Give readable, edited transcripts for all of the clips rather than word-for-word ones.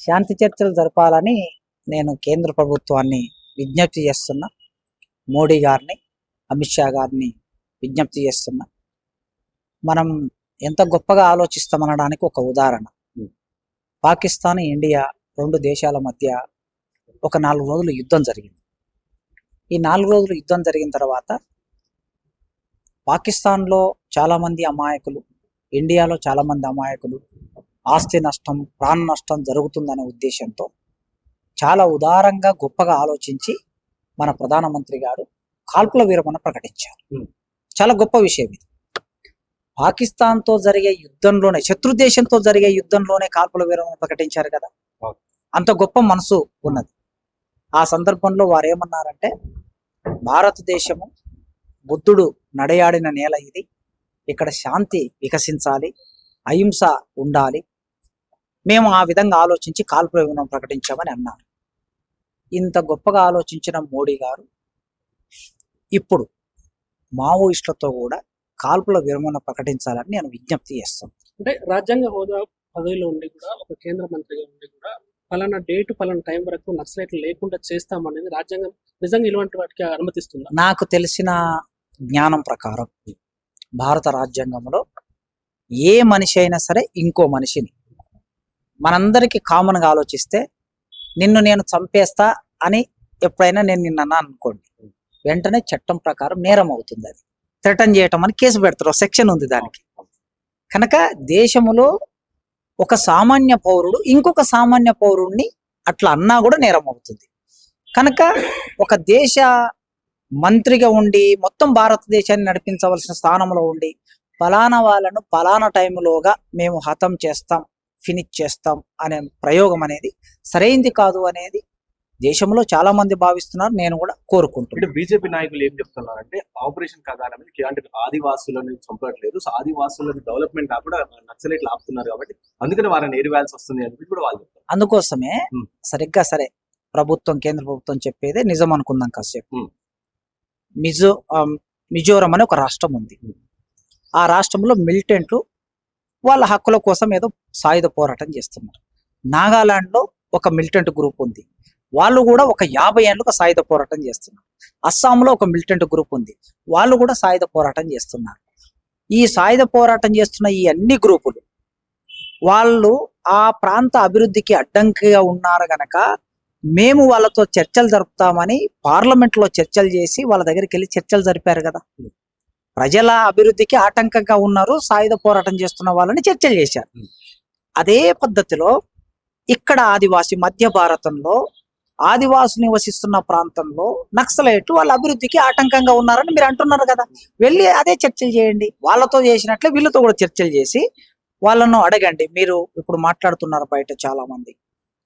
శాంతి చర్చలు జరపాలని నేను కేంద్ర ప్రభుత్వాన్ని విజ్ఞప్తి చేస్తున్నా. మోడీ గారిని, అమిత్ షా గారిని విజ్ఞప్తి చేస్తున్నా. మనం ఎంత గొప్పగా ఆలోచిస్తామనడానికి ఒక ఉదాహరణ, పాకిస్తాన్ ఇండియా 2 దేశాల మధ్య ఒక 4 రోజులు యుద్ధం జరిగింది. ఈ 4 రోజులు యుద్ధం జరిగిన తర్వాత పాకిస్తాన్లో చాలామంది అమాయకులు, ఇండియాలో చాలామంది అమాయకులు, ఆస్తి నష్టం, ప్రాణ నష్టం జరుగుతుందనే ఉద్దేశంతో చాలా ఉదారంగా గొప్పగా ఆలోచించి మన ప్రధానమంత్రి గారు కాల్పుల విరమణ ప్రకటించారు. చాలా గొప్ప విషయం ఇది. పాకిస్తాన్తో జరిగే యుద్ధంలోనే, శత్రు దేశంతో జరిగే యుద్ధంలోనే కాల్పుల విరమణ ప్రకటించారు కదా. అంత గొప్ప మనసు ఉన్నది. ఆ సందర్భంలో వారు ఏమన్నారంటే, భారతదేశము బుద్ధుడు నడయాడిన నేల ఇది, ఇక్కడ శాంతి వికసించాలి, అహింస ఉండాలి, మేము ఆ విధంగా ఆలోచించి కాల్పుల విరమణ ప్రకటించామని అన్నారు. ఇంత గొప్పగా ఆలోచించిన మోడీ గారు ఇప్పుడు మావోయిస్టులతో కూడా కాల్పుల విరమణ ప్రకటించాలని నేను విజ్ఞప్తి చేస్తాను. అంటే రాజ్యాంగ హోదా పదవిలో ఉండి కూడా, ఒక కేంద్ర మంత్రిగా ఉండి కూడా, పలానా డేటు పలానా టైం వరకు నక్సలైట్లు లేకుండా చేస్తామనేది రాజ్యాంగం నిజంగా ఇలాంటి వాటికి అనుమతిస్తుందా? నాకు తెలిసిన జ్ఞానం ప్రకారం భారత రాజ్యాంగంలో ఏ మనిషి అయినా సరే ఇంకో మనిషిని, మనందరికీ కామన్గా ఆలోచిస్తే, నిన్ను నేను చంపేస్తా అని ఎప్పుడైనా నేను నిన్న అన్నా అనుకోండి, వెంటనే చట్టం ప్రకారం నేరం అవుతుంది. అది థ్రెటన్ చేయటం అని కేసు పెడతారు, సెక్షన్ ఉంది దానికి. కనుక దేశంలో ఒక సామాన్య పౌరుడు ఇంకొక సామాన్య పౌరుడిని అట్లా అన్నా కూడా నేరం అవుతుంది. కనుక ఒక దేశ మంత్రిగా ఉండి మొత్తం భారతదేశాన్ని నడిపించవలసిన స్థానంలో ఉండి ఫలానా వాళ్ళను ఫలానా టైంలోగా మేము హతం చేస్తాం, ఫినిష్ చేస్తాం అనే ప్రయోగం అనేది సరైంది కాదు అనేది దేశంలో చాలా మంది భావిస్తున్నారు, నేను కూడా కోరుకుంటున్నాను. బీజేపీ నాయకులు ఏం చెప్తున్నారంటే, ఆపరేషన్ కగారం అంటే ఆదివాసులను చంపట్లేదు, సో ఆదివాసులను డెవలప్మెంట్ కాకుండా నక్సలైట్లు ఆపుతున్నారు, కాబట్టి అందుకని వారిని ఏరివేయాల్సి వస్తుంది అని కూడా వాళ్ళు చెప్తారు. అందుకోసమే సరిగ్గా సరే ప్రభుత్వం, కేంద్ర ప్రభుత్వం చెప్పేదే నిజం అనుకుందాం కాసేపు. మిజోరం అనే ఒక రాష్ట్రం ఉంది. ఆ రాష్ట్రంలో మిలిటెంట్లు వాళ్ళ హక్కుల కోసం ఏదో సాయుధ పోరాటం చేస్తున్నారు. నాగాలాండ్లో ఒక మిలిటెంట్ గ్రూప్ ఉంది, వాళ్ళు కూడా ఒక 50 ఏళ్ళుగా సాయుధ పోరాటం చేస్తున్నారు. అస్సాంలో ఒక మిలిటెంట్ గ్రూప్ ఉంది, వాళ్ళు కూడా సాయుధ పోరాటం చేస్తున్నారు. ఈ సాయుధ పోరాటం చేస్తున్న ఈ అన్ని గ్రూపులు వాళ్ళు ఆ ప్రాంత అభివృద్ధికి అడ్డంకిగా ఉన్నారు గనక మేము వాళ్ళతో చర్చలు జరుపుతామని పార్లమెంట్లో చర్చలు చేసి వాళ్ళ దగ్గరికి వెళ్ళి చర్చలు జరిపారు కదా. ప్రజల అభివృద్ధికి ఆటంకంగా ఉన్నారు సాయుధ పోరాటం చేస్తున్న వాళ్ళని చర్చలు చేశారు. అదే పద్ధతిలో ఇక్కడ ఆదివాసి, మధ్య భారతంలో ఆదివాసులు నివసిస్తున్న ప్రాంతంలో నక్సలైట్లు వాళ్ళ అభివృద్ధికి ఆటంకంగా ఉన్నారని మీరు అంటున్నారు కదా. వెళ్ళి అదే చర్చలు చేయండి, వాళ్ళతో చేసినట్లే వీళ్ళతో కూడా చర్చలు చేసి వాళ్ళను అడగండి. మీరు ఇప్పుడు మాట్లాడుతున్నారు బయట చాలా మంది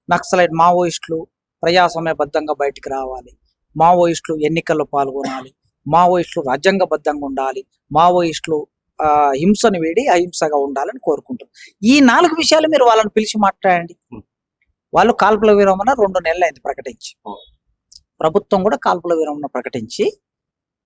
నక్సలైట్ మావోయిస్టులు ప్రజాస్వామ్యబద్ధంగా బయటికి రావాలి, మావోయిస్టులు ఎన్నికల్లో పాల్గొనాలి, మావోయిస్టులు రాజ్యాంగబద్ధంగా ఉండాలి, మావోయిస్టులు హింసను వీడి అహింసగా ఉండాలని కోరుకుంటారు. ఈ 4 విషయాలు మీరు వాళ్ళని పిలిచి మాట్లాడండి. వాళ్ళు కాల్పుల విరమణ 2 నెలలు అయింది ప్రకటించి, ప్రభుత్వం కూడా కాల్పుల విరమణ ప్రకటించి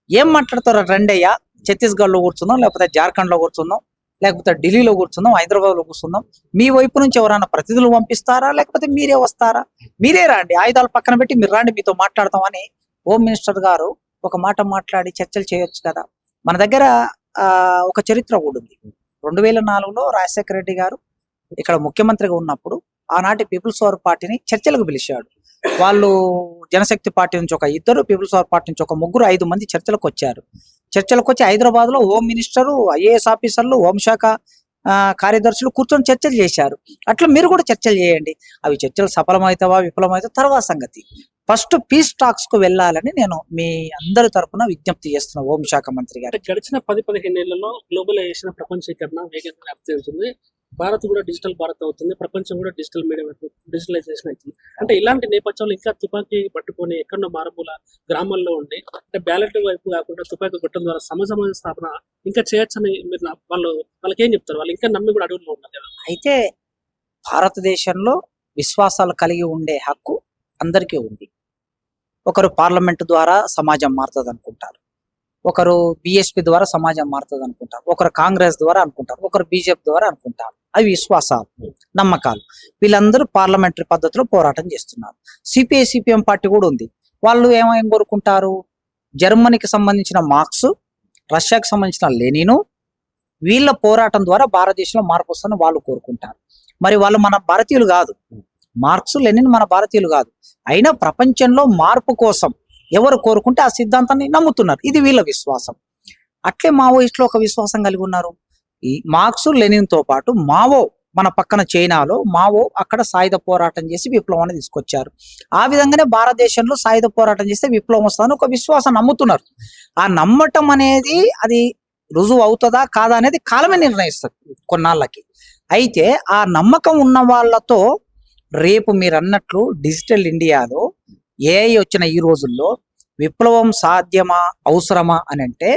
ఏం మాట్లాడతారు, రెండయ్యా ఛత్తీస్గఢ్లో కూర్చుందాం, లేకపోతే జార్ఖండ్లో కూర్చుందాం, లేకపోతే ఢిల్లీలో కూర్చుందాం, హైదరాబాద్లో కూర్చుందాం, మీ వైపు నుంచి ఎవరైనా ప్రతినిధులు పంపిస్తారా, లేకపోతే మీరే వస్తారా? మీరే రండి, ఆయుధాలు పక్కన పెట్టి మీరు రండి, మీతో మాట్లాడతామని హోమ్ మినిస్టర్ గారు ఒక మాట మాట్లాడి చర్చలు చేయొచ్చు కదా. మన దగ్గర ఒక చరిత్ర కూడా ఉంది. 2004లో రాజశేఖర రెడ్డి గారు ఇక్కడ ముఖ్యమంత్రిగా ఉన్నప్పుడు ఆనాటి పీపుల్స్ పవర్ పార్టీని చర్చలకు పిలిచాడు. వాళ్ళు జనశక్తి పార్టీ నుంచి ఒక 2, పీపుల్స్ పవర్ పార్టీ నుంచి ఒక 3, 5 మంది చర్చలకు వచ్చారు. చర్చలకు వచ్చి హైదరాబాద్లో హోమ్ మినిస్టరు, ఐఏఎస్ ఆఫీసర్లు, హోంశాఖ కార్యదర్శులు కూర్చొని చర్చలు చేశారు. అట్లా మీరు కూడా చర్చలు చేయండి. అవి చర్చలు సఫలమవుతావా విఫలమవుతావా తర్వాత సంగతి. ఫస్ట్ పీస్ టాక్స్ కు వెళ్ళాలని నేను మీ అందరి తరపున విజ్ఞప్తి చేస్తున్నా హోంశాఖ మంత్రి గారు. గడిచిన 10-15 ఏళ్లలో గ్లోబలైజేషన్, ప్రపంచీకరణ వేగంగా వ్యాప్తి చెందుతుంది. భారత్ కూడా డిజిటల్ భారత్ అవుతుంది, ప్రపంచం కూడా డిజిటల్ మీడియం డిజిటలైజేషన్ అవుతుంది. అంటే ఇలాంటి నేపథ్యంలో ఇంకా తుపాకీ పట్టుకొని ఎక్కడో మారుమూల గ్రామాల్లో ఉండి, అంటే బ్యాలెట్ వైపు కాకుండా తుపాకీ కొట్టడం ద్వారా సమాజ స్థాపన ఇంకా చేయొచ్చని మీరు వాళ్ళకి ఏం చెప్తారు? వాళ్ళు ఇంకా నమ్మి కూడా అడుగులో ఉన్నారు కదా. అయితే భారతదేశంలో విశ్వాసాలు కలిగి ఉండే హక్కు అందరికీ ఉంది. ఒకరు పార్లమెంట్ ద్వారా సమాజం మారుతుంది అనుకుంటారు, ఒకరు బిఎస్పి ద్వారా సమాజం మారుతుంది అనుకుంటారు, ఒకరు కాంగ్రెస్ ద్వారా అనుకుంటారు, ఒకరు బీజేపీ ద్వారా అనుకుంటారు. అవి విశ్వాసాలు, నమ్మకాలు. వీళ్ళందరూ పార్లమెంటరీ పద్ధతిలో పోరాటం చేస్తున్నారు. సిపిఐ సిపిఎం పార్టీ కూడా ఉంది. వాళ్ళు ఏం కోరుకుంటారు? జర్మనీకి సంబంధించిన మార్క్స్, రష్యాకి సంబంధించిన లెనిను, వీళ్ళ పోరాటం ద్వారా భారతదేశంలో మార్పు వస్తుందని వాళ్ళు కోరుకుంటారు. మరి వాళ్ళు మన భారతీయులు కాదు. మార్క్స్, లెనిన్ మన భారతీయులు కాదు. అయినా ప్రపంచంలో మార్పు కోసం ఎవరు కోరుకుంటే ఆ సిద్ధాంతాన్ని నమ్ముతున్నారు. ఇది వీళ్ళ విశ్వాసం. అట్లే మావోయిస్టులు ఒక విశ్వాసం కలిగి ఉన్నారు. ఈ మార్క్స్, లెనిన్ తో పాటు మావో, మన పక్కన చైనాలో మావో అక్కడ సాయుధ పోరాటం చేసి విప్లవాన్ని తీసుకొచ్చారు. ఆ విధంగానే భారతదేశంలో సాయుధ పోరాటం చేస్తే విప్లవం వస్తుందని ఒక విశ్వాసం నమ్ముతున్నారు. ఆ నమ్మటం అనేది అది రుజువు అవుతుందా కాదా అనేది కాలమే నిర్ణయిస్తుంది కొన్నాళ్ళకి. అయితే ఆ నమ్మకం ఉన్న వాళ్ళతో రేపు మీరు అన్నట్లు డిజిటల్ ఇండియాలో ఏఐ వచ్చిన ఈ రోజుల్లో విప్లవం సాధ్యమా, అవసరమా అని అంటే,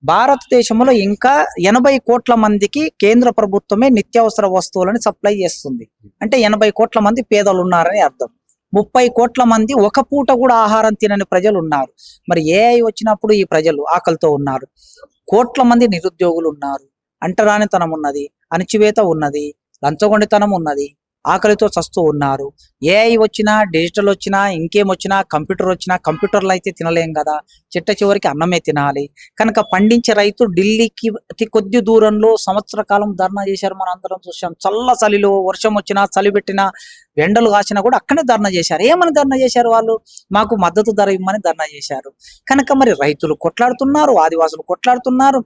భారతదేశంలో ఇంకా 80 కోట్ల మందికి కేంద్ర ప్రభుత్వమే నిత్యావసర వస్తువులను సప్లై చేస్తుంది. అంటే 80 కోట్ల మంది పేదలు ఉన్నారని అర్థం. 30 కోట్ల మంది ఒక పూట కూడా ఆహారం తినని ప్రజలు ఉన్నారు. మరి ఏఐ వచ్చినప్పుడు ఈ ప్రజలు ఆకలితో ఉన్నారు. కోట్ల మంది నిరుద్యోగులు ఉన్నారు. అంటరానితనం ఉన్నది, అణచివేత ఉన్నది, లంచగొండితనం ఉన్నది, ఆకలితో చస్తూ ఉన్నారు. ఏఐ వచ్చినా, డిజిటల్ వచ్చినా, ఇంకేం వచ్చినా, కంప్యూటర్ వచ్చినా, కంప్యూటర్లు అయితే తినలేం కదా, చిట్ట చివరికి అన్నమే తినాలి. కనుక పండించే రైతు ఢిల్లీకి అతి కొద్ది దూరంలో సంవత్సర కాలం ధర్నా చేశారు. మనం అందరం చూసాం. చల్ల చలిలో, వర్షం వచ్చినా, చలి పెట్టినా, ఎండలు కాసినా కూడా అక్కడే ధర్నా చేశారు. ఏమని ధర్నా చేశారు? వాళ్ళు మాకు మద్దతు ధర ఇవ్వమని ధర్నా చేశారు. కనుక మరి రైతులు కొట్లాడుతున్నారు, ఆదివాసులు కొట్లాడుతున్నారు,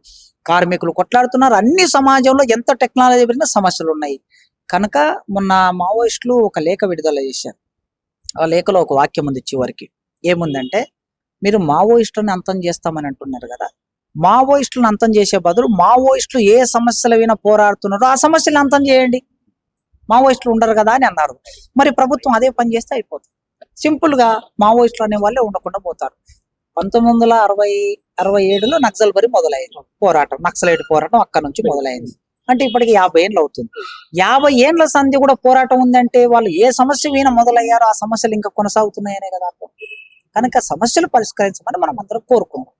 కార్మికులు కొట్లాడుతున్నారు. అన్ని సమాజంలో ఎంత టెక్నాలజీ పెరిగినా సమస్యలు ఉన్నాయి. కనుక మొన్న మావోయిస్టులు ఒక లేఖ విడుదల చేశారు. ఆ లేఖలో ఒక వాక్యం ఉంది చివరికి. ఏముందంటే, మీరు మావోయిస్టులను అంతం చేస్తామని అంటున్నారు కదా, మావోయిస్టులను అంతం చేసే బదులు మావోయిస్టులు ఏ సమస్యల మీద పోరాడుతున్నారో ఆ సమస్యలు అంతం చేయండి, మావోయిస్టులు ఉండరు కదా అని అన్నారు. మరి ప్రభుత్వం అదే పని చేస్తే అయిపోతుంది. సింపుల్ గా మావోయిస్టులు అనే వాళ్ళే ఉండకుండా పోతారు. 1967లో నక్సల్బరీ మొదలైంది పోరాటం, నక్సలైట్ పోరాటం అక్కడ నుంచి మొదలైంది. అంటే ఇప్పటికి 50 ఏళ్ళు అవుతుంది. 50 ఏళ్ల సంధి కూడా పోరాటం ఉందంటే వాళ్ళు ఏ సమస్య మీద మొదలయ్యారో ఆ సమస్యలు ఇంకా కొనసాగుతున్నాయనే కదా అర్థం. కనుక సమస్యలు పరిష్కరించమని మనం అందరం కోరుకుందాం.